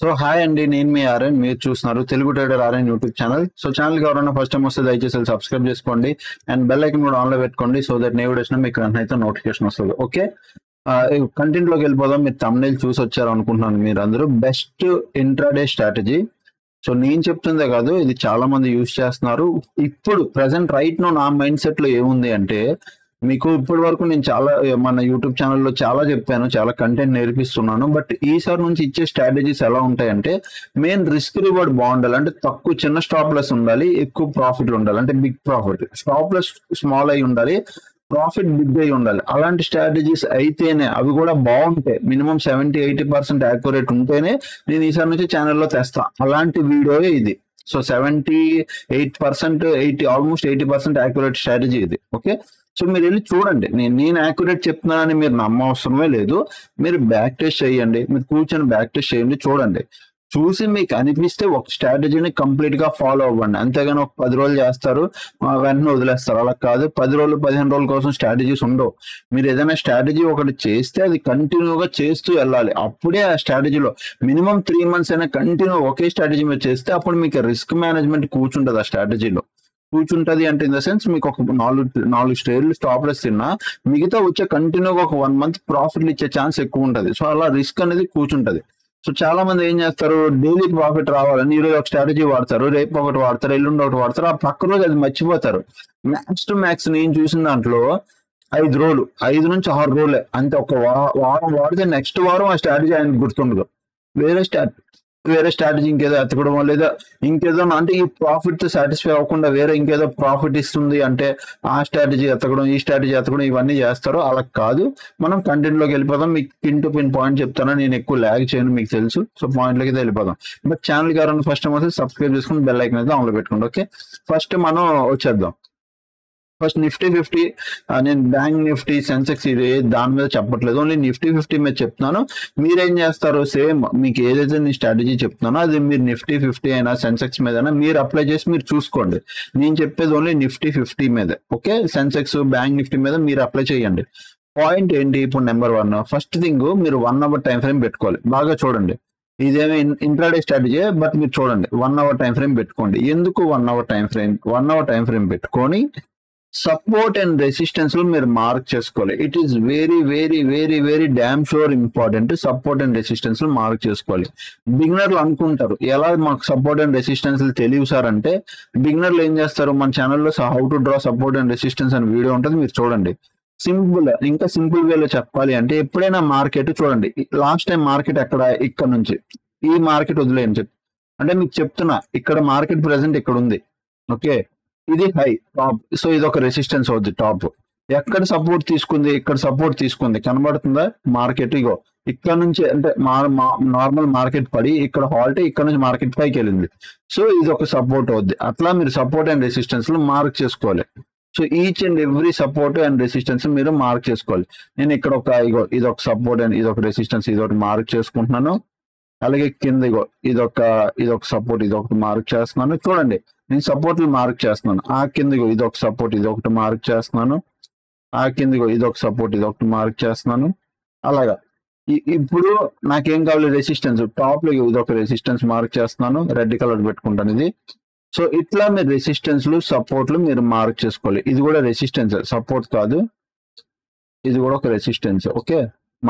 So hi అండి, నేను మీ RN. మీరు చూస్తున్నారు Telugu trader RN YouTube channel. So channel ఎవరైనా ఫస్ట్ టైం వస్తే దయచేసి సబ్స్క్రైబ్ చేసుకోండి అండ్ బెల్ ఐకన్ కూడా ఆన్లో పెట్టుకోండి. సో దట్ నేను వచ్చినా మీకు అయితే నోటిఫికేషన్ వస్తుంది. ఓకే, కంటెంట్ లోకి వెళ్ళిపోదాం. మీరు thumbnail చూసి వచ్చారు అనుకుంటున్నాను. మీరు అందరూ బెస్ట్ ఇంట్రాడే స్ట్రాటజీ. సో నేను చెప్తుందే కాదు, ఇది చాలా మంది యూజ్ చేస్తున్నారు. ఇప్పుడు ప్రెసెంట్ రైట్ నో నా మైండ్ సెట్ లో ఏముంది అంటే, మీకు ఇప్పటి వరకు నేను చాలా మన యూట్యూబ్ ఛానల్లో చాలా చెప్పాను, చాలా కంటెంట్ నేర్పిస్తున్నాను. బట్ ఈసారి నుంచి ఇచ్చే స్ట్రాటజీస్ ఎలా ఉంటాయంటే, మెయిన్ రిస్క్ రివార్డ్ బాగుండాలి. అంటే తక్కువ చిన్న స్టాప్ లెస్ ఉండాలి, ఎక్కువ ప్రాఫిట్ ఉండాలి. అంటే big profit, stop loss small అయి ఉండాలి, ప్రాఫిట్ బిగ్ అయి ఉండాలి. అలాంటి స్ట్రాటజీస్ అయితేనే, అవి కూడా బాగుంటాయి, మినిమం 70-80% యాక్యురేట్ ఉంటేనే నేను ఈసారి నుంచి ఛానల్లో తెస్తా. అలాంటి వీడియోయే ఇది. సో 78%, ఆల్మోస్ట్ 80% యాక్యురేట్ స్ట్రాటజీ ఇది. ఓకే, సో మీరు వెళ్ళి చూడండి. నేను యాక్యురేట్ చెప్తున్నానని మీరు నమ్మవసరమే లేదు. మీరు బ్యాక్ టెస్ట్ చేయండి, మీరు కూర్చొని బ్యాక్ టెస్ట్ చేయండి, చూడండి. చూసి మీకు అనిపిస్తే ఒక స్ట్రాటజీని కంప్లీట్ గా ఫాలో అవ్వండి. అంతేగాని ఒక 10 రోజులు చేస్తారు, వెంటనే వదిలేస్తారు. అలా కాదు. 10 రోజులు 15 రోజుల కోసం స్ట్రాటజీస్ ఉండవు. మీరు ఏదైనా స్ట్రాటజీ ఒకటి చేస్తే అది కంటిన్యూగా చేస్తూ వెళ్ళాలి. అప్పుడే ఆ స్ట్రాటజీలో మినిమం 3 months అయినా కంటిన్యూ ఒకే స్ట్రాటజీ మీరు చేస్తే అప్పుడు మీకు రిస్క్ మేనేజ్మెంట్ కూర్చుంటది. ఆ స్ట్రాటజీలో కూర్చుంటది అంటే ఇన్ ద సెన్స్, మీకు ఒక 4 స్టేర్లు స్టాప్ లెస్ తిన్నా మిగతా వచ్చే కంటిన్యూగా ఒక 1 month ప్రాఫిట్లు ఇచ్చే ఛాన్స్ ఎక్కువ ఉంటది. సో అలా రిస్క్ అనేది కూర్చుంటది. సో చాలా మంది ఏం చేస్తారు, డైలీ ప్రాఫిట్ రావాలని ఈరోజు ఒక స్ట్రాటజీ వాడతారు, రేపు ఒకటి వాడతారు, ఎల్లుండి ఒకటి వాడతారు, ఆ పక్క రోజు అది మర్చిపోతారు. మ్యాక్స్ టు మ్యాక్స్ నేను చూసిన దాంట్లో 5 రోజులు, 5 నుంచి 6 రోజులే అంతే. ఒక వారం వాడితే నెక్స్ట్ వారం ఆ స్ట్రాటజీ ఆయనకు గుర్తుండదు. వేరే స్ట్రాటజీ ఇంకేదో ఎత్తకడం, లేదా ఇంకేదో అంటే ఈ ప్రాఫిట్ తో సాటిస్ఫై అవ్వకుండా వేరే ఇంకేదో ప్రాఫిట్ ఇస్తుంది అంటే ఆ స్ట్రాటజీ ఎత్తకడం, ఈ స్ట్రాటజీ ఎత్తకడం, ఇవన్నీ చేస్తారు. అలా కాదు. మనం కంటెంట్ లోకి వెళ్ళిపోదాం. మీకు పిన్ టు పిన్ పాయింట్ చెప్తాను. నేను ఎక్కువ ల్యాగ్ చేయను, మీకు తెలుసు. సో పాయింట్ లోకి వెళ్ళిపోదాం. బట్ ఛానల్ ఎవరైనా ఫస్ట్ టైం వస్తే సబ్స్క్రైబ్ చేసుకుని బెల్ ఐకన్ అయితే ఆన్లో పెట్టుకోండి. ఓకే, ఫస్ట్ మనం వచ్చేద్దాం. First Nifty 50. నేను బ్యాంక్ నిఫ్టీ, సెన్సెక్స్ ఇది దాని మీద చెప్పట్లేదు, ఓన్లీ నిఫ్టీ 50 మీద చెప్తున్నాను. మీరేం చేస్తారు, సేమ్ మీకు ఏదైతే నేను స్ట్రాటజీ చెప్తున్నానో అది మీరు నిఫ్టీ 50 అయినా సెన్సెక్స్ మీద మీరు అప్లై చేసి మీరు చూసుకోండి. నేను చెప్పేది ఓన్లీ నిఫ్టీ 50 మీద. ఓకే, సెన్సెక్స్, బ్యాంక్ నిఫ్టీ మీద మీరు అప్లై చేయండి. పాయింట్ ఏంటి ఇప్పుడు? నెంబర్ 1, ఫస్ట్ థింగ్ మీరు 1 hour టైం ఫ్రేమ్ పెట్టుకోవాలి. బాగా చూడండి. ఇదేమో ఇంట్రాడే స్ట్రాటజీ, బట్ మీరు చూడండి 1 hour టైం ఫ్రేమ్ పెట్టుకోండి. ఎందుకు 1 hour time frame? 1 hour time frame పెట్టుకొని సపోర్ట్ అండ్ రెసిస్టెన్స్ మీరు మార్క్ చేసుకోవాలి. It is very very very very damn sure important. Support and resistance mark చేసుకోవాలి. బిగినర్లు అనుకుంటారు, ఎలా మాకు సపోర్ట్ అండ్ రెసిస్టెన్స్ తెలియదు సార్ అంటే, బిగినర్లు ఏం చేస్తారు, మన ఛానల్లో how to draw support and resistance అనే వీడియో ఉంటుంది, మీరు చూడండి. సింపుల్, ఇంకా సింపుల్ వేలో చెప్పాలి అంటే, ఎప్పుడైనా మార్కెట్ చూడండి, లాస్ట్ టైం మార్కెట్ ఎక్కడ, ఇక్కడ నుంచి ఈ మార్కెట్ వదిలేయని చెప్పి అంటే మీకు చెప్తున్నా, ఇక్కడ మార్కెట్ ప్రెసెంట్ ఇక్కడ ఉంది. ఓకే, ఇది హై టాప్. సో ఇది ఒక రెసిస్టెన్స్ అవుద్ది. టాప్ ఎక్కడ సపోర్ట్ తీసుకుంది, ఇక్కడ సపోర్ట్ తీసుకుంది, కనబడుతుందా మార్కెట్? ఇగో ఇక్కడ నుంచి అంటే నార్మల్ మార్కెట్ పడి ఇక్కడ హాల్ట్, ఇక్కడ నుంచి మార్కెట్ పైకి వెళ్ళింది. సో ఇది ఒక సపోర్ట్ అవుద్ది. అట్లా మీరు సపోర్ట్ అండ్ రెసిస్టెన్స్ మార్క్ చేసుకోవాలి. So each and every support and resistance మీరు మార్క్ చేసుకోవాలి. నేను ఇక్కడ ఇగో ఇది ఒక సపోర్ట్ అండ్ ఇది ఒక రెసిస్టెన్స్, ఇది ఒకటి మార్క్ చేసుకుంటున్నాను. అలాగే కింద ఇగో ఇదొక సపోర్ట్, ఇది ఒకటి మార్క్ చేస్తున్నాను. చూడండి, నేను సపోర్ట్లు మార్క్ చేస్తున్నాను. ఆ కింద ఇది ఒక సపోర్ట్, ఇది ఒకటి మార్క్ చేస్తున్నాను. ఆ కింద ఇది ఒక సపోర్ట్, ఇది ఒకటి మార్క్ చేస్తున్నాను. అలాగా ఇప్పుడు నాకేం కావాలి, రెసిస్టెన్స్. టాప్ లో ఇది ఒక రెసిస్టెన్స్ మార్క్ చేస్తున్నాను, రెడ్ కలర్ పెట్టుకుంటాను ఇది. సో ఇట్లా మీరు రెసిస్టెన్స్లు, సపోర్ట్లు మీరు మార్క్ చేసుకోవాలి. ఇది కూడా రెసిస్టెన్స్, సపోర్ట్ కాదు, ఇది కూడా ఒక రెసిస్టెన్స్. ఓకే,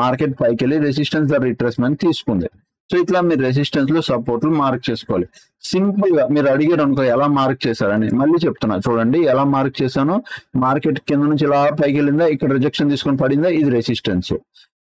మార్కెట్ పైకి వెళ్ళి రెసిస్టెన్స్ రిట్రేస్మెంట్ తీసుకుంది. సో ఇట్లా మీరు రెసిస్టెన్స్ లో సపోర్ట్లు మార్క్ చేసుకోవాలి. సింపుల్ గా మీరు అడిగారు అనుకో, ఎలా మార్క్ చేశారని మళ్ళీ చెప్తున్నా. చూడండి ఎలా మార్క్ చేశాను. మార్కెట్ కింద నుంచి ఇలా పైకి వెళ్ళిందా, ఇక్కడ రిజెక్షన్ తీసుకొని పడిందా, ఇది రెసిస్టెన్స్.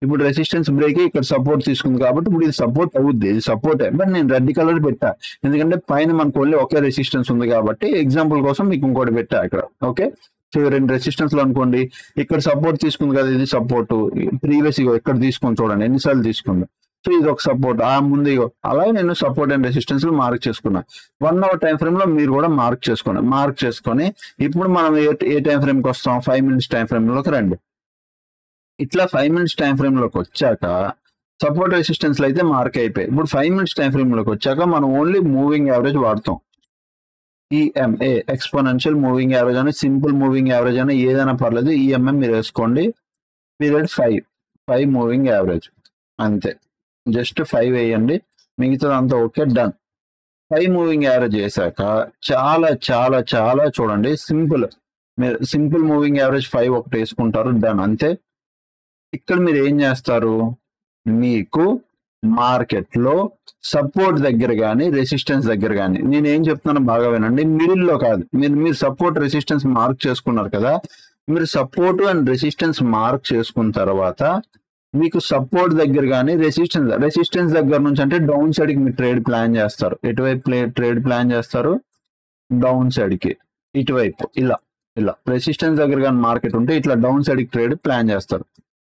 ఇప్పుడు రెసిస్టెన్స్ బ్రేక్, ఇక్కడ సపోర్ట్ తీసుకుంది కాబట్టి ఇప్పుడు ఇది సపోర్ట్ అవుద్ది, ఇది సపోర్టే. బట్ నేను రెడ్ కలర్ పెట్టా, ఎందుకంటే పైన మనకు ఓన్లీ ఒకే రెసిస్టెన్స్ ఉంది కాబట్టి. ఎగ్జాంపుల్ కోసం మీకు ఇంకోటి పెట్టా ఇక్కడ. ఓకే, సో 2 రెసిస్టెన్స్ లో అనుకోండి, ఇక్కడ సపోర్ట్ తీసుకుంది కదా, ఇది సపోర్ట్. ప్రీవియస్ ఇక్కడ తీసుకొని చూడండి ఎన్నిసార్లు తీసుకుంది. సో ఇది ఒక సపోర్ట్. ఆ ముందు అలాగే నేను సపోర్ట్ అండ్ రెసిస్టెన్స్ మార్క్ చేసుకున్నా. 1 hour టైం ఫ్రేమ్ లో మీరు కూడా మార్క్ చేసుకొని ఇప్పుడు మనం ఏ టైం ఫ్రేమ్ కి వస్తాం, 5 minutes టైం ఫ్రేమ్ లోకి రండి. ఇట్లా 5 minutes టైం ఫ్రేమ్ లోకి వచ్చాక సపోర్ట్ రెసిస్టెన్స్ అయితే మార్క్ అయిపోయి, ఇప్పుడు 5 minutes టైం ఫ్రేమ్ లోకి వచ్చాక మనం ఓన్లీ మూవింగ్ యావరేజ్ వాడతాం. ఈఎంఏ, ఎక్స్పోనెన్షియల్ మూవింగ్ యావరేజ్ అని, సింపుల్ మూవింగ్ యావరేజ్ అని ఏదైనా పర్లేదు, ఈఎంఎం మీరు వేసుకోండి. పీరియడ్ 5 మూవింగ్ యావరేజ్ అంతే. జస్ట్ 5 వేయండి. మిగతాదంతా ఓకే, డన్. 5 మూవింగ్ యావరేజ్ చేశాక చాలా చాలా చాలా చూడండి సింపుల్. మీరు సింపుల్ మూవింగ్ యావరేజ్ 5 ఒకటి వేసుకుంటారు, డన్, అంతే. ఇక్కడ మీరు ఏం చేస్తారు, మీకు మార్కెట్ లో సపోర్ట్ దగ్గర కానీ రెసిస్టెన్స్ దగ్గర కానీ, నేను ఏం చెప్తున్నాను బాగా వినండి, మిడిల్ లో కాదు. మీరు సపోర్ట్ రెసిస్టెన్స్ మార్క్ చేసుకున్నారు కదా, మీరు సపోర్ట్ అండ్ రెసిస్టెన్స్ మార్క్ చేసుకున్న తర్వాత మీకు సపోర్ట్ దగ్గర కానీ రెసిస్టెన్స్ దగ్గర నుంచి అంటే డౌన్ సైడ్ కి మీరు ట్రేడ్ ప్లాన్ చేస్తారు. ఎటువైపు ట్రేడ్ ప్లాన్ చేస్తారు, డౌన్ సైడ్ కి, ఇటువైపు ఇలా ఇలా రెసిస్టెన్స్ దగ్గర కానీ మార్కెట్ ఉంటే ఇట్లా డౌన్ సైడ్ కి ట్రేడ్ ప్లాన్ చేస్తారు.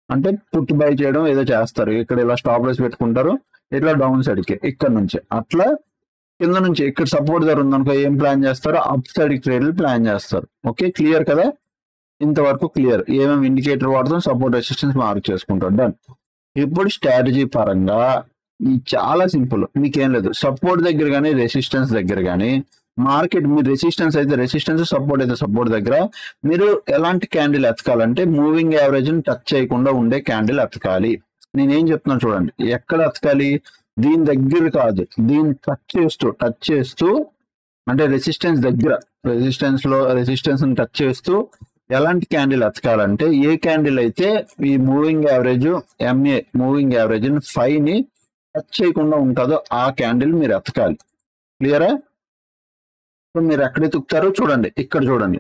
అంటే పుట్ బై చేయడం ఏదో చేస్తారు. ఇక్కడ ఇలా స్టాప్ లాస్ పెట్టుకుంటారు, ఇట్లా డౌన్ సైడ్ కి ఇక్కడ నుంచి అట్లా కింద నుంచి ఇక్కడ సపోర్ట్ దగ్గర ఉందనుకో ఏం ప్లాన్ చేస్తారు, అప్ సైడ్ కి ట్రేడ్ ప్లాన్ చేస్తారు. ఓకే, క్లియర్ కదా, ఇంతవరకు క్లియర్. ఏమేమి ఇండికేటర్ వాడుతాం, సపోర్ట్ రెసిస్టెన్స్ మార్క్ చేసుకుంటాం, డన్. ఇప్పుడు స్ట్రాటజీ పరంగా చాలా సింపుల్, మీకేం లేదు. సపోర్ట్ దగ్గర కానీ రెసిస్టెన్స్ దగ్గర కానీ మార్కెట్, మీరు రెసిస్టెన్స్ అయితే రెసిస్టెన్స్, సపోర్ట్ అయితే సపోర్ట్ దగ్గర మీరు ఎలాంటి క్యాండిల్ ఎతకాలంటే మూవింగ్ యావరేజ్ ని టచ్ చేయకుండా ఉండే క్యాండిల్ ఎతకాలి. నేనేం చెప్తున్నాను చూడండి, ఎక్కడ ఎతకాలి, దీని దగ్గర కాదు, దీన్ని టచ్ చేస్తూ అంటే రెసిస్టెన్స్ దగ్గర, రెసిస్టెన్స్ ని టచ్ చేస్తూ ఎలాంటి క్యాండిల్ ఎతకాలంటే, ఏ క్యాండిల్ అయితే ఈ moving average MA moving average 5 ని టచ్ చేయకుండా ఉంటుందో ఆ క్యాండిల్ మీరు ఎతకాలి. క్లియరా? మీరు ఎక్కడ ఎతుకుతారో చూడండి, ఇక్కడ చూడండి,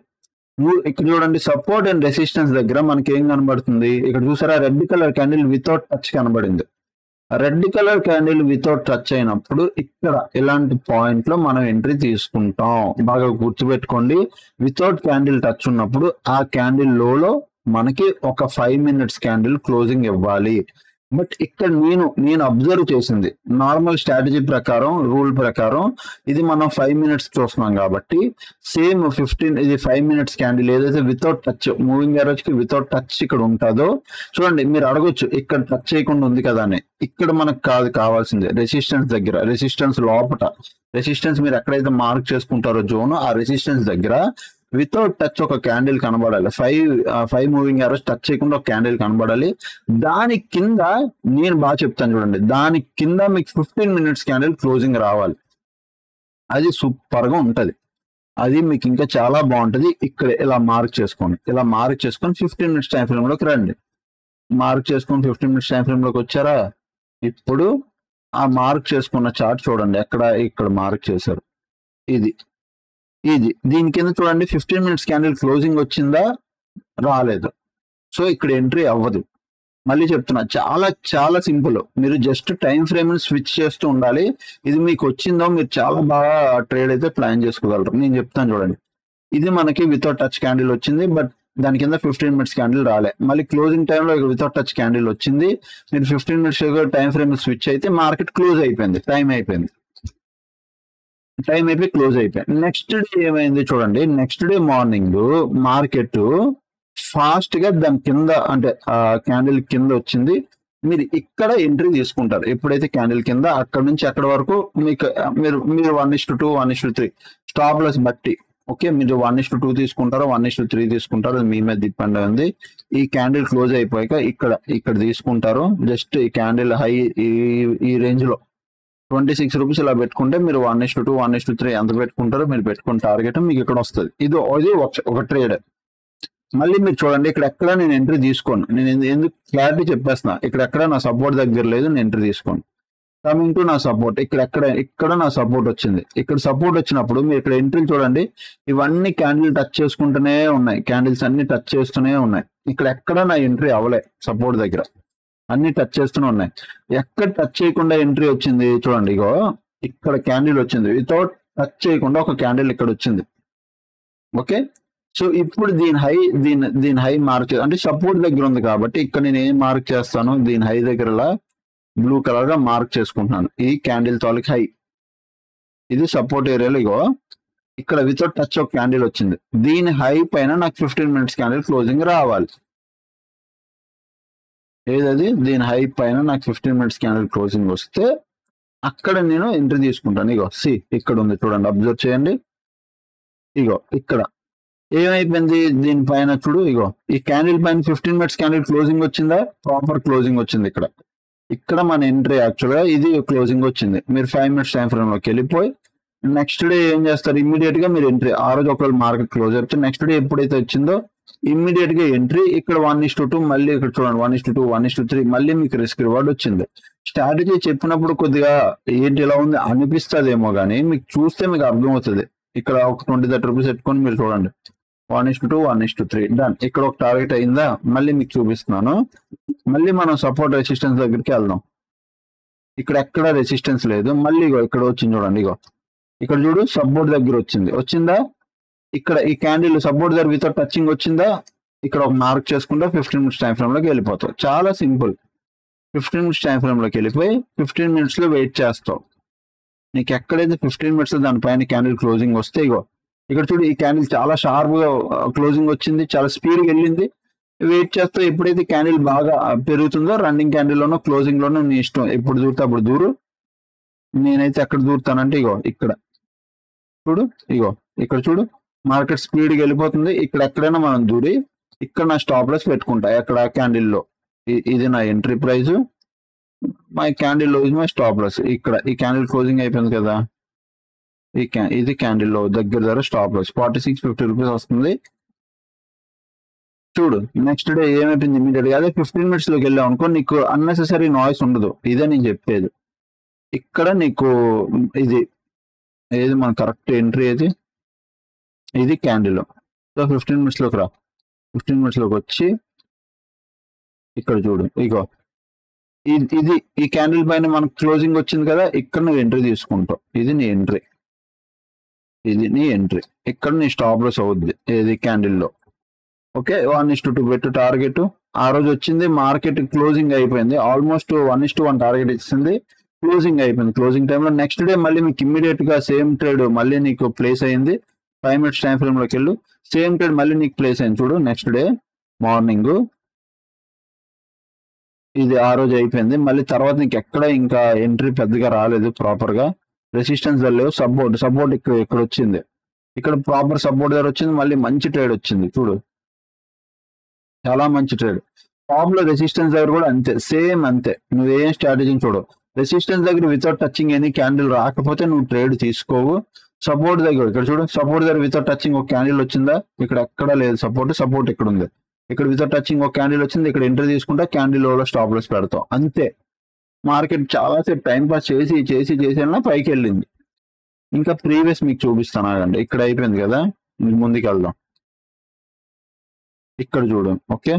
ఇక్కడ చూడండి, సపోర్ట్ అండ్ రెసిస్టెన్స్ దగ్గర మనకి ఏం కనబడుతుంది, ఇక్కడ చూసారా red colour candle without touch కనబడింది. Red colour candle without touch అయినప్పుడు ఇక్కడ ఇలాంటి పాయింట్ లో మనం ఎంట్రీ తీసుకుంటాం. బాగా గుర్తుపెట్టుకోండి, వితౌట్ క్యాండిల్ టచ్ ఉన్నప్పుడు ఆ క్యాండిల్ లోలో మనకి ఒక 5 minutes క్యాండిల్ క్లోజింగ్ ఇవ్వాలి. బట్ ఇక్కడ నేను అబ్జర్వ్ చేసింది నార్మల్ స్ట్రాటజీ ప్రకారం, రూల్ ప్రకారం ఇది మనం 5 minutes చూస్తున్నాం కాబట్టి సేమ్ 15 ఇది 5 minutes క్యాండిల్ ఏదైతే వితౌట్ టచ్ మూవింగ్ యావరేజ్ కి వితౌట్ టచ్ ఇక్కడ ఉంటుందో చూడండి. మీరు అడగొచ్చు ఇక్కడ టచ్ చేయకుండా ఉంది కదా అని, ఇక్కడ మనకు కావాల్సింది రెసిస్టెన్స్ దగ్గర, రెసిస్టెన్స్ లోపట, రెసిస్టెన్స్ మీరు ఎక్కడైతే మార్క్ చేసుకుంటారో జోన్, ఆ రెసిస్టెన్స్ దగ్గర వితౌట్ టచ్ ఒక క్యాండిల్ కనబడాలి. 5 మూవింగ్ యావరేజ్ టచ్ చేయకుండా ఒక క్యాండిల్ కనబడాలి. దాని కింద నేను బాగా చెప్తాను చూడండి, దాని కింద మీకు 15 minutes క్యాండిల్ క్లోజింగ్ రావాలి. అది సూపర్ గా ఉంటది, అది మీకు ఇంకా చాలా బాగుంటది. ఇక్కడ ఇలా మార్క్ చేసుకోండి, ఇలా మార్క్ చేసుకొని 15 minutes టైం ఫ్రేమ్ లోకి రండి. మార్క్ చేసుకొని 15 minutes టైం ఫ్రేమ్ లోకి వచ్చారా? ఇప్పుడు ఆ మార్క్ చేసుకున్న చార్ట్ చూడండి, ఇక్కడ మార్క్ చేశారు, ఇది దీని కింద చూడండి 15 minutes క్యాండిల్ క్లోజింగ్ వచ్చిందా, రాలేదు. సో ఇక్కడ ఎంట్రీ అవ్వదు. మళ్ళీ చెప్తున్నా, చాలా చాలా సింపుల్. మీరు జస్ట్ టైం ఫ్రేమ్ స్విచ్ చేస్తూ ఉండాలి. ఇది మీకు వచ్చిందో మీరు చాలా బాగా ట్రేడ్ అయితే ప్లాన్ చేసుకోగలరు. నేను చెప్తాను చూడండి, ఇది మనకి వితౌట్ టచ్ క్యాండిల్ వచ్చింది, బట్ దాని కింద 15 minutes క్యాండిల్ రాలే. మళ్ళీ క్లోజింగ్ టైంలో వితౌట్ టచ్ క్యాండిల్ వచ్చింది. మీరు 15 minutes టైం ఫ్రేమ్ స్విచ్ అయితే మార్కెట్ క్లోజ్ అయిపోయింది, టైం అయిపోయి క్లోజ్ అయిపోయింది. నెక్స్ట్ డే ఏమైంది చూడండి, next day morning market fast గా దాని కింద అంటే క్యాండిల్ కింద వచ్చింది. మీరు ఇక్కడ ఎంట్రీ తీసుకుంటారు. ఎప్పుడైతే క్యాండిల్ కింద అక్కడ నుంచి అక్కడ వరకు మీకు మీరు 1:2 1:3 స్టాప్ లాస్ బట్టి, ఓకే, మీరు 1:2 తీసుకుంటారో 1:3 తీసుకుంటారో అది మీ మీద డిపెండ్ అయింది. ఈ క్యాండిల్ క్లోజ్ అయిపోయాక ఇక్కడ తీసుకుంటారు. జస్ట్ ఈ క్యాండిల్ హై ఈ రేంజ్ లో 26 రూపీస్ ఇలా పెట్టుకుంటే మీరు 1:2 1:3 ఎంత పెట్టుకుంటారో మీరు పెట్టుకున్న టార్గెట్ మీకు ఇక్కడ వస్తుంది. ఇది ఒక ట్రేడ్. మళ్ళీ మీరు చూడండి, ఇక్కడ ఎక్కడ నేను ఎంట్రీ తీసుకోను. నేను ఎందుకు క్లారిటీ చెప్పేస్తున్నా, ఇక్కడ నా సపోర్ట్ దగ్గర లేదు, నేను ఎంట్రీ తీసుకోను. కమింగ్ టు నా సపోర్ట్, ఇక్కడ నా సపోర్ట్ వచ్చింది. ఇక్కడ సపోర్ట్ వచ్చినప్పుడు మీరు ఇక్కడ ఎంట్రీలు చూడండి, ఇవన్నీ క్యాండిల్ టచ్ చేసుకుంటూనే ఉన్నాయి, క్యాండిల్స్ అన్ని టచ్ చేస్తూనే ఉన్నాయి. ఇక్కడ ఎక్కడ నా ఎంట్రీ అవ్వలే, సపోర్ట్ దగ్గర అన్ని టచ్ చేస్తూనే ఉన్నాయి. ఎక్కడ టచ్ చేయకుండా ఎంట్రీ వచ్చింది చూడండి, ఇగో ఇక్కడ క్యాండిల్ వచ్చింది, వితౌట్ టచ్ చేయకుండా ఒక క్యాండిల్ ఇక్కడ వచ్చింది. ఓకే, సో ఇప్పుడు దీని హై మార్క్ అంటే సపోర్ట్ దగ్గర ఉంది కాబట్టి ఇక్కడ నేను ఏం మార్క్ చేస్తాను, దీని హై దగ్గర బ్లూ కలర్ గా మార్క్ చేసుకుంటున్నాను. ఈ క్యాండిల్ తాలూకు హై, ఇది సపోర్ట్ ఏరియాలో ఇగో ఇక్కడ వితౌట్ టచ్ ఒక క్యాండిల్ వచ్చింది. దీని హై పైన నాకు 15 minutes క్యాండిల్ క్లోజింగ్ రావాలి. ఏదది, దీని హై పైన నాకు 15 minutes క్యాండిల్ క్లోజింగ్ వస్తే అక్కడ నేను ఎంట్రీ తీసుకుంటాను. ఇగో ఇక్కడ ఉంది చూడండి, అబ్జర్వ్ చేయండి. ఇగో ఇక్కడ ఏమైపోయింది, దీనిపైన చూడు, ఇగో ఈ క్యాండిల్ పైన 15 minutes క్యాండిల్ క్లోజింగ్ వచ్చిందా, ప్రాపర్ క్లోజింగ్ వచ్చింది. ఇక్కడ మన ఎంట్రీ యాక్చువల్గా ఇది క్లోజింగ్ వచ్చింది. మీరు 5 మినిట్స్ టైం ఫ్రేమ్ లోకి వెళ్ళిపోయి నెక్స్ట్ డే ఏం చేస్తారు, ఇమ్మీడియట్ గా మీరు ఎంట్రీ. ఆ రోజు ఒకవేళ మార్కెట్ క్లోజ్ అయితే నెక్స్ట్ డే ఎప్పుడైతే వచ్చిందో ఇమ్మీడియట్ గా ఎంట్రీ. ఇక్కడ 1:2 మళ్ళీ ఇక్కడ చూడండి 1:2 1:3 మళ్ళీ మీకు రిస్క్ రివార్డ్ వచ్చింది. స్ట్రాటజీ చెప్పినప్పుడు కొద్దిగా ఏంటి ఇలా ఉంది అనిపిస్తుందేమో కానీ మీకు చూస్తే మీకు అర్థమవుతుంది. ఇక్కడ ఒక 20-30 రూపీస్ పెట్టుకొని మీరు చూడండి 1:2 1:3 డన్. ఇక్కడ ఒక టార్గెట్ అయిందా, మళ్ళీ మీకు చూపిస్తున్నాను. మళ్ళీ మనం సపోర్ట్ రెసిస్టెన్స్ దగ్గరికి వెళ్దాం. ఇక్కడ ఎక్కడ రెసిస్టెన్స్ లేదు, మళ్ళీ ఇగో ఇక్కడ వచ్చింది చూడండి. ఇగో ఇక్కడ చూడు సపోర్ట్ దగ్గర వచ్చిందా, ఇక్కడ ఈ క్యాండిల్ సపోర్ట్ దగ్గర వితౌట్ టచింగ్ వచ్చిందా, ఇక్కడ ఒక మార్క్ చేసుకుంటే 15 మినిట్స్ టైం ఫ్రేమ్ లోకి వెళ్ళిపోతావు. చాలా సింపుల్. 15 మినిట్స్ టైం ఫ్రేమ్ లోకి వెళ్ళిపోయి 15 మినిట్స్ లో వెయిట్ చేస్తావు. నీకు ఎక్కడైతే 15 మినిట్స్ దానిపైన క్యాండిల్ క్లోజింగ్ వస్తే ఇగో ఇక్కడ చూడు ఈ క్యాండిల్ చాలా షార్ప్ గా క్లోజింగ్ వచ్చింది, చాలా స్పీడ్ గా వెళ్ళింది. వెయిట్ చేస్తే ఎప్పుడైతే క్యాండిల్ బాగా పెరుగుతుందో రన్నింగ్ క్యాండిల్ లోనో క్లోజింగ్ లోనో నీ ఇష్టం, ఎప్పుడు దూరితే అప్పుడు దూరు. నేనైతే ఎక్కడ దూరుతానంటే ఇగో ఇక్కడ చూడు, ఇగో ఇక్కడ చూడు మార్కెట్ స్పీడ్గా వెళ్ళిపోతుంది. ఇక్కడ ఎక్కడైనా మనం దూరి ఇక్కడ నా స్టాప్ లాస్ పెట్టుకుంటా. ఎక్కడ క్యాండిల్లో ఇది నా entry price, my candle is my stop loss. ఇక్కడ ఈ క్యాండిల్ క్లోజింగ్ అయిపోయింది కదా, ఇది క్యాండిల్లో దగ్గర స్టాప్ లాస్ 46-50 రూపీస్ వస్తుంది. చూడు నెక్స్ట్ డే ఏమైపోయింది ఇమీడియట్ గా. అదే 15 మినిట్స్ లోకి వెళ్ళావు అనుకో నీకు అన్నెసెసరీ నాయిస్ ఉండదు. ఇదే నేను చెప్పేది. ఇక్కడ నీకు ఇది ఏది మన కరెక్ట్ ఎంట్రీ ఏది, ఇది క్యాండిల్. సో 15 మినిట్స్ లోకి రా. 15 మినిట్స్ లోకి వచ్చి ఇక్కడ చూడు ఇగో ఇది ఈ క్యాండిల్ పైన మనకు క్లోజింగ్ వచ్చింది కదా, ఇక్కడ నువ్వు ఎంట్రీ తీసుకుంటావు. ఇది నీ ఎంట్రీ, ఇది నీ ఎంట్రీ. ఇక్కడ నీ స్టాప్ లాస్ అవుద్ది ఏది క్యాండిల్లో. ఓకే 1:2 పెట్టు టార్గెట్. ఆ రోజు వచ్చింది మార్కెట్ క్లోజింగ్ అయిపోయింది, ఆల్మోస్ట్ 1:1 టార్గెట్ ఇచ్చింది, క్లోజింగ్ అయిపోయింది. క్లోజింగ్ టైంలో నెక్స్ట్ డే మళ్ళీ మీకు ఇమ్మీడియట్ గా సేమ్ ట్రేడ్ మళ్ళీ నీకు ప్లేస్ అయింది. 5 మినిట్స్ టైం ఫ్రేమ్ లోకి వెళ్ళు, సేమ్ ట్రేడ్ మళ్ళీ నీకు ప్లేస్ అయింది. చూడు నెక్స్ట్ డే మార్నింగ్ ఇది ఆ రోజు అయిపోయింది. మళ్ళీ తర్వాత నీకు ఎక్కడ ఇంకా ఎంట్రీ పెద్దగా రాలేదు ప్రాపర్ గా, రెసిస్టెన్స్ లేవు. సపోర్ట్ ఇక్కడ వచ్చింది, ఇక్కడ ప్రాపర్ సపోర్ట్ దగ్గర వచ్చింది. మళ్ళీ మంచి ట్రేడ్ వచ్చింది చూడు, చాలా మంచి ట్రేడ్. టాప్ లో రెసిస్టెన్స్ దగ్గర కూడా అంతే, సేమ్ అంతే. నువ్వేం స్ట్రాటజీ చూడు, రెసిస్టెన్స్ దగ్గర వితౌట్ టచింగ్ ఎనీ క్యాండిల్ రాకపోతే నువ్వు ట్రేడ్ తీసుకోవు. సపోర్ట్ దగ్గర ఇక్కడ చూడు, సపోర్ట్ దగ్గర వితౌట్ టచింగ్ ఒక క్యాండిల్ వచ్చిందా, ఇక్కడ ఎక్కడ లేదు సపోర్ట్ ఇక్కడ ఉంది. ఇక్కడ వితౌట్ టచింగ్ ఒక క్యాండిల్ వచ్చింది, ఇక్కడ ఎంట్రీ తీసుకుంటా క్యాండిల్ లో స్టాప్ లాస్ పెడతాం అంతే. మార్కెట్ చాలాసేపు టైం పాస్ చేసి పైకి వెళ్ళింది. ఇంకా ప్రీవియస్ మీకు చూపిస్తాను ఆగండి. ఇక్కడ అయిపోయింది కదా, ముందుకు వెళ్దాం. ఇక్కడ చూడు ఓకే,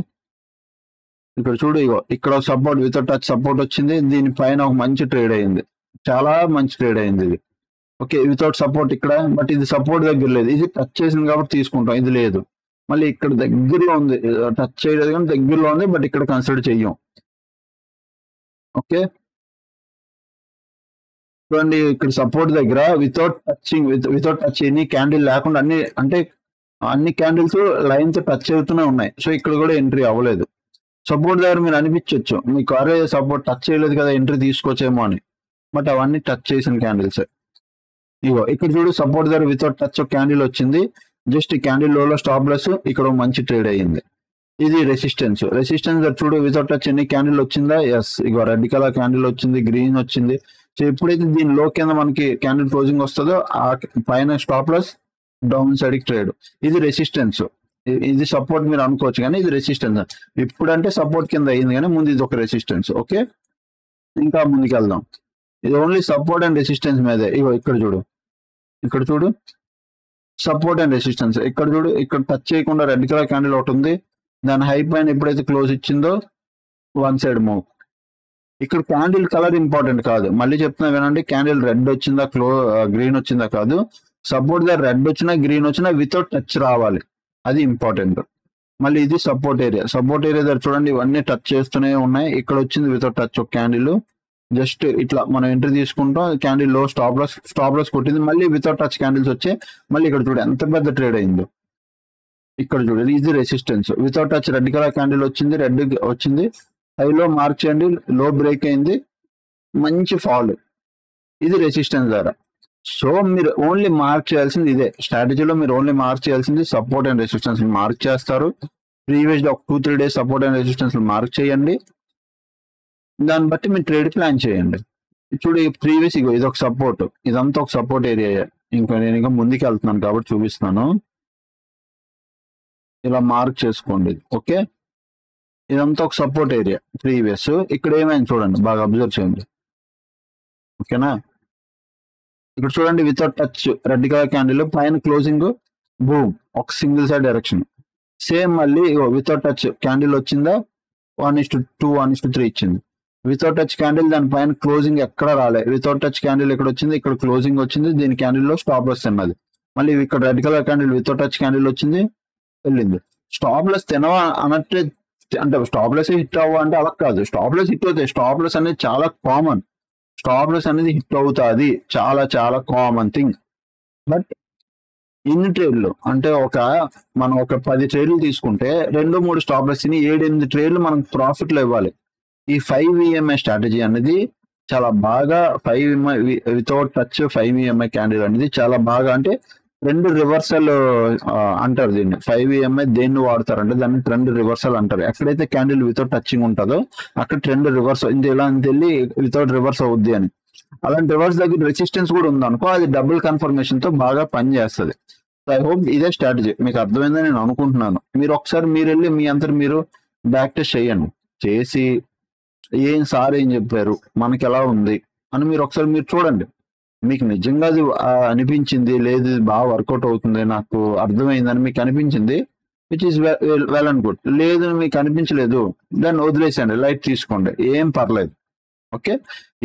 ఇక్కడ చూడు ఇగో ఇక్కడ సపోర్ట్ వితౌట్ టచ్ సపోర్ట్ వచ్చింది, దీనిపైన ఒక మంచి ట్రేడ్ అయింది, చాలా మంచి ట్రేడ్ అయింది ఇది. ఓకే వితౌట్ సపోర్ట్ ఇక్కడ, బట్ ఇది సపోర్ట్ దగ్గర లేదు, ఇది టచ్ చేసింది కాబట్టి తీసుకుంటాం, ఇది లేదు. మళ్ళీ ఇక్కడ దగ్గరలో ఉంది, టచ్ చేయలేదు కానీ దగ్గరలో ఉంది, బట్ ఇక్కడ కన్సిడర్ చెయ్యం. ఓకే చూడండి ఇక్కడ సపోర్ట్ దగ్గర వితౌట్ టచ్ ఎనీ క్యాండిల్ లేకుండా అన్ని క్యాండిల్స్ లైన్స్ టచ్ అవుతూనే ఉన్నాయి. సో ఇక్కడ కూడా ఎంట్రీ అవ్వలేదు. సపోర్ట్ దగ్గర మీరు అనిపించవచ్చు మీకు అరే సపోర్ట్ టచ్ చేయలేదు కదా ఎంట్రీ తీసుకోవచ్చేమో అని, బట్ అవన్నీ టచ్ చేసిన క్యాండిల్స్. ఇగో ఇక్కడ చూడు సపోర్ట్ దగ్గర వితౌట్ టచ్ క్యాండిల్ వచ్చింది, జస్ట్ ఈ క్యాండిల్ లో స్టాప్ లాస్, ఇక్కడ మంచి ట్రేడ్ అయ్యింది. ఇది రెసిస్టెన్స్ దగ్గర చూడు వితౌట్ టచ్ ఎన్ని క్యాండిల్ వచ్చిందా, ఎస్ ఇగో రెడ్ కలర్ క్యాండిల్ వచ్చింది, గ్రీన్ వచ్చింది. సో ఎప్పుడైతే దీని లో కింద మనకి క్యాండిల్ క్లోజింగ్ వస్తుందో ఆ పైన stop loss, downside trade. ఇది రెసిస్టెన్స్, ఇది సపోర్ట్ మీరు అనుకోవచ్చు కానీ ఇది రెసిస్టెన్స్. ఇప్పుడంటే సపోర్ట్ కింద అయింది కానీ ముందు ఇది ఒక రెసిస్టెన్స్. ఓకే ఇంకా ముందుకు వెళ్దాం. ఇది ఓన్లీ సపోర్ట్ అండ్ రెసిస్టెన్స్ మీదే. ఇగో ఇక్కడ చూడు సపోర్ట్ అండ్ రెసిస్టెన్స్. ఇక్కడ చూడు ఇక్కడ టచ్ చేయకుండా రెడ్ కలర్ క్యాండిల్ ఒకటి ఉంది, దాని హై పైన ఎప్పుడైతే క్లోజ్ ఇచ్చిందో వన్ సైడ్ మూవ్. ఇక్కడ క్యాండిల్ కలర్ ఇంపార్టెంట్ కాదు, మళ్ళీ చెప్తున్నా వినండి. క్యాండిల్ రెడ్ వచ్చిందా గ్రీన్ వచ్చిందా కాదు, సపోర్ట్ దగ్గర రెడ్ వచ్చినా గ్రీన్ వచ్చినా వితౌట్ టచ్ రావాలి, అది ఇంపార్టెంట్. మళ్ళీ ఇది సపోర్ట్ ఏరియా దగ్గర చూడండి ఇవన్నీ టచ్ చేస్తూనే ఉన్నాయి. ఇక్కడ వచ్చింది వితౌట్ టచ్ ఒక క్యాండిల్, జస్ట్ ఇట్లా మనం ఎంట్రీ తీసుకుంటాం, క్యాండిల్ లో స్టాప్ లాస్ కొట్టింది, మళ్ళీ వితౌట్ టచ్ క్యాండిల్స్ వచ్చాయి. మళ్ళీ ఇక్కడ చూడు ఎంత పెద్ద ట్రేడ్ అయిందో. ఇక్కడ చూడండి ఇది resistance, without touch red colour candle వచ్చింది, హైలో మార్క్ చేయండి, లో బ్రేక్ అయింది, మంచి ఫాల్, ఇది రెసిస్టెన్స్ ద్వారా. సో మీరు ఓన్లీ మార్క్ చేయాల్సింది ఇదే స్ట్రాటజీలో, మీరు ఓన్లీ మార్క్ చేయాల్సింది సపోర్ట్ అండ్ రెసిస్టెన్స్ మార్క్ చేస్తారు. ప్రీవియస్ ఒక 2-3 days support and resistance mark చేయండి. దాన్ని బట్టి మీరు ట్రేడ్ ప్లాన్ చేయండి. చూడు ప్రీవియస్ ఇగో ఇది ఒక సపోర్ట్, ఇదంతా ఒక సపోర్ట్ ఏరియా. ఇంకా నేను ఇంకా ముందుకు వెళ్తున్నాను కాబట్టి చూపిస్తున్నాను. ఇలా మార్క్ చేసుకోండి. ఓకే, ఇదంతా ఒక సపోర్ట్ ఏరియా ప్రీవియస్. ఇక్కడ ఏమైంది చూడండి, బాగా అబ్జర్వ్ చేయండి. ఓకేనా, ఇక్కడ చూడండి without touch red colour candle పైన క్లోజింగ్ బూమ్ ఒక సింగిల్ సైడ్ డైరెక్షన్. సేమ్ మళ్ళీ వితౌట్ టచ్ క్యాండిల్ వచ్చిందా 1:2 1:3 ఇచ్చింది. వితౌట్ టచ్ క్యాండిల్ దాని పైన క్లోజింగ్ ఎక్కడ రాలే. వితౌట్ టచ్ క్యాండిల్ ఇక్కడ వచ్చింది, ఇక్కడ క్లోజింగ్ వచ్చింది, దీని క్యాండిల్ లో స్టాప్ లాస్ తిన్నది. మళ్ళీ ఇక్కడ red colour candle without touch candle వచ్చింది, వెళ్ళింది. స్టాప్ లాస్ తినవా అన్నట్టే, అంటే స్టాప్ లాస్ హిట్ అవ్వ అంటే అలా కాదు. స్టాప్ లాస్ హిట్ అవుతాయి. స్టాప్ లాస్ అనేది చాలా కామన్. స్టాప్ లాస్ అనేది హిట్ అవుతుంది, చాలా చాలా కామన్ థింగ్. బట్ ఇన్ని ట్రేడ్లు అంటే మనం ఒక 10 ట్రేడ్లు తీసుకుంటే 2-3 స్టాప్ లాస్ తిని 7-8 ట్రేడ్లు మనం ప్రాఫిట్ లో ఇవ్వాలి. ఈ 5 EMI స్ట్రాటజీ అనేది చాలా బాగా 5 EMI without touch 5 EMI candle అనేది చాలా బాగా, అంటే ట్రెండ్ రివర్సల్ అంటారు దీన్ని. 5 EMI దేన్ని వాడతారంటే దాన్ని ట్రెండ్ రివర్సల్ అంటారు. ఎక్కడైతే క్యాండిల్ వితౌట్ టచింగ్ ఉంటుందో అక్కడ ట్రెండ్ రివర్స్ ఇలా అని వెళ్ళి వితౌట్ రివర్స్ అవుద్ది అని. అలాంటి రివర్స్ దగ్గర రెసిస్టెన్స్ కూడా ఉందనుకో, అది డబుల్ కన్ఫర్మేషన్ తో బాగా పనిచేస్తుంది. సో ఐ హోప్ ఇదే స్ట్రాటజీ మీకు అర్థమైందని నేను అనుకుంటున్నాను. మీరు ఒకసారి మీరు వెళ్ళి మీ అంతా మీరు బ్యాక్ టెస్ట్ చేయండి. చేసి సార్ ఏం చెప్పారు, మనకి ఎలా ఉంది అని మీరు ఒకసారి మీరు చూడండి. మీకు నిజంగా అది అనిపించింది, లేదు బాగా వర్కౌట్ అవుతుంది, నాకు అర్థమైందని మీకు అనిపించింది, which is well and good. లేదు మీకు అనిపించలేదు, దాన్ని వదిలేసండి, లైట్ తీసుకోండి, ఏం పర్లేదు. ఓకే,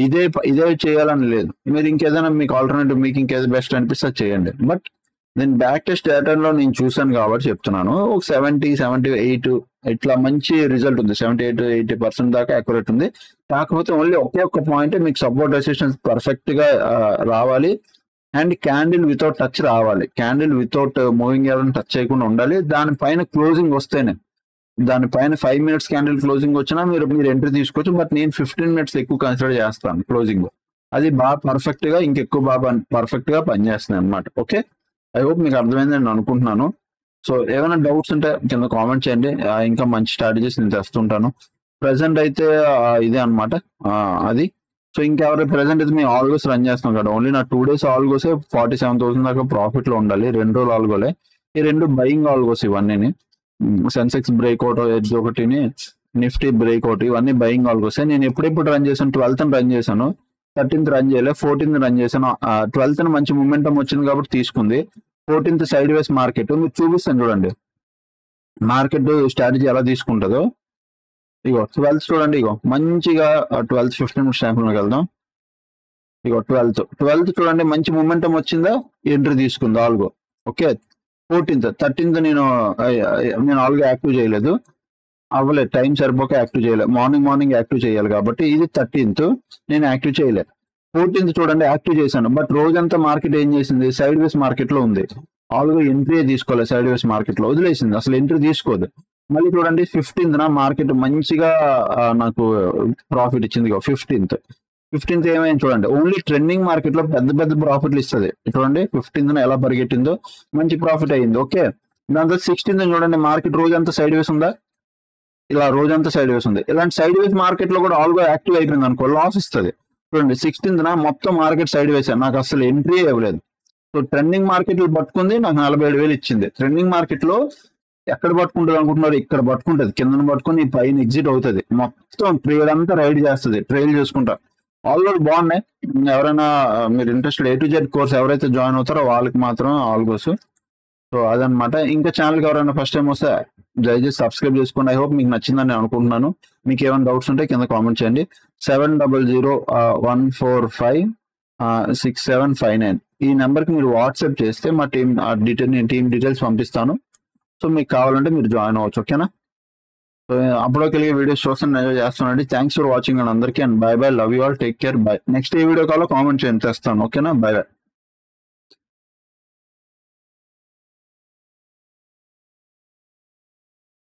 ఇదే చేయాలని లేదు. మీరు ఇంకేదైనా మీకు ఆల్టర్నేటివ్ మీకు ఇంకేదో బెస్ట్ అనిపిస్తే చేయండి. బట్ నేను బ్యాక్ టెస్ట్ డేటాలో నేను చూసాను కాబట్టి చెప్తున్నాను. ఒక 70-78 ఇట్లా మంచి రిజల్ట్ ఉంది. 78-80% దాకా అక్యురేట్ ఉంది. కాకపోతే ఓన్లీ ఒక్క పాయింట్ మీకు సపోర్ట్ రెసిస్టెన్స్ పర్ఫెక్ట్ గా రావాలి, అండ్ క్యాండిల్ వితౌట్ టచ్ రావాలి. క్యాండిల్ వితౌట్ మూవింగ్ ఎవరైనా టచ్ చేయకుండా ఉండాలి. దానిపైన క్లోజింగ్ వస్తేనే, దానిపైన 5 minutes క్యాండిల్ క్లోజింగ్ వచ్చినా మీరు ఎంట్రీ తీసుకోవచ్చు. బట్ నేను 15 minutes ఎక్కువ కన్సిడర్ చేస్తాను క్లోజింగ్. అది బాగా పర్ఫెక్ట్ గా ఇంకెక్కువ బాగా పర్ఫెక్ట్ గా పనిచేస్తుంది అనమాట. ఓకే, ఐ హోప్ మీకు అర్థమైందని నేను అనుకుంటున్నాను. సో ఏమైనా డౌట్స్ ఉంటే కింద కామెంట్ చేయండి. ఇంకా మంచి స్ట్రాటజీస్ నేను తెస్తుంటాను. ప్రెసెంట్ అయితే ఇదే అనమాట అది. సో ఇంకెవరు ప్రెసెంట్ అయితే మేము ఆల్గోస్ రన్ చేస్తున్నాం కదా. ఓన్లీ నా 2 days ఆల్గోసే 47,000 దాకా ప్రాఫిట్ లో ఉండాలి. 2 రోజులు ఆల్గోలే. ఈ 2 బయింగ్ ఆల్గోస్ ఇవన్నీ. సెన్సెక్స్ బ్రేక్అవుట్ ఎడ్జ్ ఒకటిని, నిఫ్టీ బ్రేక్అవుట్, ఇవన్నీ బయింగ్ ఆల్గోసే. నేను ఎప్పుడెప్పుడు రన్ చేశాను, 12th రన్ చేశాను, 13th రన్ చేయలే, 14th రన్ చేశాను. 12th మంచి మొమెంటం వచ్చింది కాబట్టి తీసుకుంది. 14th సైడ్ వేస్ మార్కెట్ మీకు చూపిస్తాను చూడండి, మార్కెట్ స్ట్రాటజీ ఎలా తీసుకుంటుందో. ఇగో 12th చూడండి, ఇగో మంచిగా 12th 15 minutes టైం వెళ్దాం. ఇగో 12th చూడండి, మంచి మొమెంటం వచ్చిందా, ఎంట్రీ తీసుకుంది ఆల్గో. ఓకే, 13th నేను ఆల్గో యాక్టివ్ చేయలేదు, అవ్వలేదు, టైం సరిపోక యాక్టివ్ చేయలేదు. మార్నింగ్ యాక్టివ్ చేయాలి కాబట్టి ఇది 13th నేను యాక్టివ్ చేయలేదు. 14th చూడండి యాక్టివ్ చేశాను. బట్ రోజంతా మార్కెట్ ఏం చేసింది, సైడ్ వేస్ మార్కెట్ లో ఉంది. ఆల్గో ఎంట్రీ తీసుకోలేదు, సైడ్ వేస్ మార్కెట్ లో వదిలేసింది, అసలు ఎంట్రీ తీసుకోదు. మళ్ళీ చూడండి 15th మార్కెట్ మంచిగా నాకు ప్రాఫిట్ ఇచ్చింది. 15th ఏమైంది చూడండి, ఓన్లీ ట్రెండింగ్ మార్కెట్ లో పెద్ద ప్రాఫిట్లు ఇస్తుంది. చూడండి 15th ఎలా పరిగెట్టిందో, మంచి ప్రాఫిట్ అయ్యింది. ఓకే, దాంతో 16th చూడండి, మార్కెట్ రోజంతా సైడ్ వేస్ ఉందా, ఇలా రోజంతా సైడ్ వేస్ ఉంది. ఇలాంటి సైడ్ వేస్ మార్కెట్ లో కూడా ఆల్గో యాక్టివ్ అయిపోయింది అనుకో, లాస్ ఇస్తుంది. చూడండి 16th మొత్తం మార్కెట్ సైడ్ వేసాను, నాకు అసలు ఎంట్రీ ఇవ్వలేదు. సో ట్రెండింగ్ మార్కెట్ లో పట్టుకుంది, నాకు 47,000 ఇచ్చింది. ట్రెండింగ్ మార్కెట్ లో ఎక్కడ పట్టుకుంటుంది అనుకుంటున్నారు, ఇక్కడ పట్టుకుంటుంది, కింద పట్టుకుని పైన ఎగ్జిట్ అవుతుంది. మొత్తం ట్రేడ్ అంతా రైడ్ చేస్తుంది, ట్రైల్ చేసుకుంటా. ఆల్గోస్ బాగున్నాయి. ఎవరైనా మీరు interested A to Z course ఎవరైతే జాయిన్ అవుతారో వాళ్ళకి మాత్రం ఆల్గోస్. సో అదనమాట. ఇంకా ఛానల్కి ఎవరైనా ఫస్ట్ టైం వస్తే దయచేసి సబ్స్క్రైబ్ చేసుకోండి. ఐ హోప్ మీకు నచ్చిందని నేను అనుకుంటున్నాను. మీకు ఏమైనా డౌట్స్ ఉంటే కింద కామెంట్ చేయండి. 7001456759 ఈ నెంబర్కి మీరు వాట్సాప్ చేస్తే మా టీం డీటెయిల్స్ పంపిస్తాను. సో మీకు కావాలంటే మీరు జాయిన్ అవ్వచ్చు. ఓకేనా, సో అప్పటికెళ్ళి వీడియోస్ చూస్తాను, ఎంజాయ్ చేస్తానండి. థ్యాంక్స్ ఫర్ వాచింగ్ అండ్ అందరికీ, and by by, love you all, take care, by. Next A video కాల్లో కామెంట్ చేయండి, తెస్తాను. ఓకేనా, బై బై.